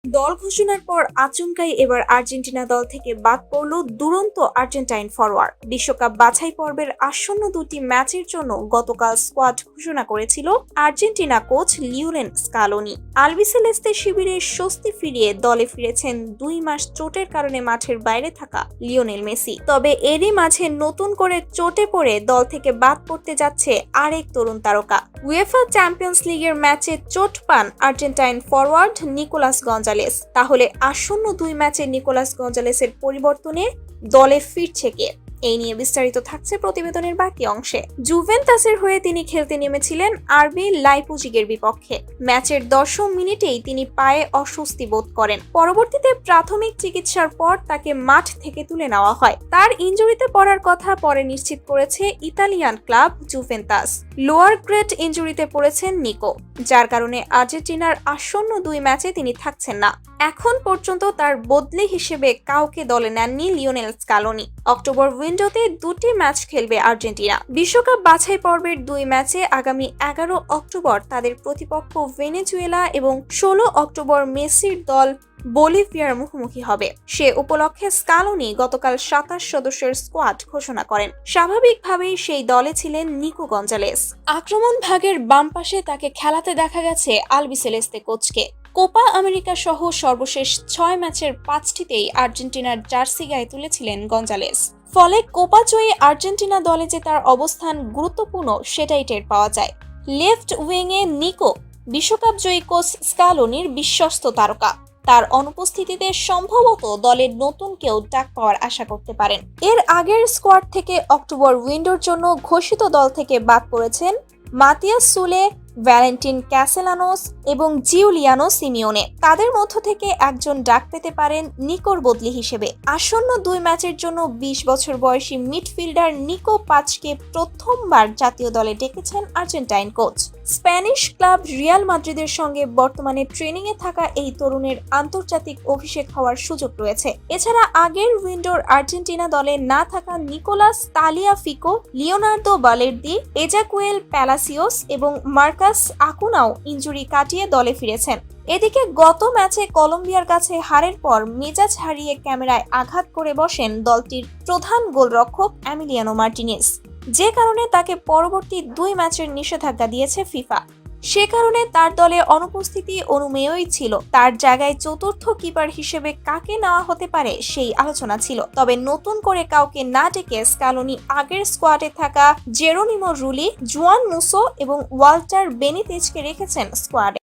দল ঘোষণার পর আচমকাই এবার আর্জেন্টিনা দল থেকে বাদ পড়ল দুরন্ত আর্জেন্টাইন ফরোয়ার্ড। বিশ্বকাপ বাছাই পর্বের আসন্ন দুটি ম্যাচের জন্য গতকাল স্কোয়াড ঘোষণা করেছিল Argentina coach Lionel Scaloni. Albiceleste শিবিরে স্বস্তি ফিরিয়ে দলে ফিরেছেন 2 মাস চোটের কারণে মাঠের বাইরে থাকা লিওনেল মেসি। তবে এরই মাঝে নতুন করে চোটে পড়ে দল থেকে বাদ পড়তে যাচ্ছে আরেক তরুণ তারকা। উয়েফা চ্যাম্পিয়ন্স লিগের ম্যাচে চোট পান আর্জেন্টাইন ফরওয়ার্ড নিকোলাস গঞ্জালেস। তাহলে আসন্ন 2 ম্যাচে নিকোলাস গঞ্জালেসের পরিবর্তনে দলে ফিরছে কে? এই নিয়ে বিস্তারিত থাকছে প্রতিবেদনের বাকি অংশে। জুভেন্টাসের হয়ে তিনি খেলতে নেমেছিলেন আরবি লাইপজিগের বিপক্ষে। ম্যাচের 10 মিনিটেই তিনি পায়ে অস্বস্তি বোধ করেন। পরবর্তীতে প্রাথমিক চিকিৎসার পর তাকে মাঠ থেকে তুলে নেওয়া হয়। তার ইনজুরিতে পড়ার কথা পরে নিশ্চিত করেছে Italian club Juventus. Lower grade ইনজুরিতে পড়েছেন নিকো, যার কারণে আর্জেন্টিনার আসন্ন 2 ম্যাচে তিনি থাকছেন না। এখন পর্যন্ত তার বদলি হিসেবে কাউকে দলে নেননি লিওনেল স্কালোনি। অক্টোবর উইন্ডোতে 2টি ম্যাচ খেলবে আর্জেন্টিনা। বিশ্বকাপ বাছাই পর্বের 2 ম্যাচে আগামী 11 অক্টোবর তাদের প্রতিপক্ষ ভেনেজুয়েলা এবং 16 অক্টোবর মেসির দল বলিভিয়ার মুখোমুখি হবে। সে উপলক্ষে স্কালোনি গতকাল 27 সদস্যের স্কোয়াড ঘোষণা করেন। স্বাভাবিকভাবেই সেই দলে ছিলেন নিকো গঞ্জালেস। আক্রমণ ভাগের বাম পাশে তাকে খেলাতে দেখা গেছে আলবিসেলেস্তে কোচকে। কোপা আমেরিকা সহ সর্বশেষ 6 ম্যাচের 5টিতেই আর্জেন্টিনার জার্সি গায়ে তুলেছিলেন গঞ্জালেস। ফলে কোপা জয়ী আর্জেন্টিনা দলে যে তার অবস্থান গুরুত্বপূর্ণ সেটাই টের পাওয়া যায়। লেফট উইংয়ে নিকো বিশ্বকাপ জয়ী কোচ স্কালোনির বিশ্বস্ত তারকা। তার অনুপস্থিতিতে সম্ভবত দলের নতুন কেউ ডাক পাওয়ার আশা করতে পারেন। এর আগের স্কোয়াড থেকে অক্টোবর উইন্ডোর জন্য ঘোষিত দল থেকে বাদ পড়েছেন মাতিয়াস সুলে, ভ্যালেন্টিন ক্যাসেলানোস এবং জিউলিয়ানো সিমিওনে। তাদের মধ্য থেকে একজন ডাক পেতে পারেন নিকোর বদলি হিসেবে। আসন্ন 2 ম্যাচের জন্য 20 বছর বয়সী মিডফিল্ডার নিকো পাচকে প্রথমবার জাতীয় দলে ডেকেছেন Argentine coach. Spanish club Real মাদ্রিদের সঙ্গে বর্তমানে ট্রেনিংয়ে থাকা এই তরুণের আন্তর্জাতিক অভিষেক হওয়ার সুযোগ রয়েছে। এছাড়া আগের উইন্ডোর আর্জেন্টিনা দলে না থাকা Nicolas Tagliafico, Leonardo Balerdi, Exequiel Palacios এবং মার্কাস আকুনাও ইনজুরি কাটিয়ে দলে ফিরেছেন। এদিকে গত ম্যাচে কলম্বিয়ার কাছে হারের পর মেজাজ হারিয়ে ক্যামেরায় আঘাত করে বসেন দলটির প্রধান গোলরক্ষক এমিলিয়ানো মার্টিনেজ, যে কারণে তাকে পরবর্তী 2 ম্যাচের নিষেধাজ্ঞা দিয়েছে ফিফা। সে কারণে তার দলে অনুপস্থিতি অনুমেয়ই ছিল। তার জায়গায় চতুর্থ কিপার হিসেবে কাকে নেওয়া হতে পারে সেই আলোচনা ছিল। তবে নতুন করে কাউকে না ডেকে স্কালোনি আগের স্কোয়াডে থাকা জেরোনিমো রুলি, জুয়ান মুসো এবং ওয়াল্টার বেনিতেজকে রেখেছেন স্কোয়াডে।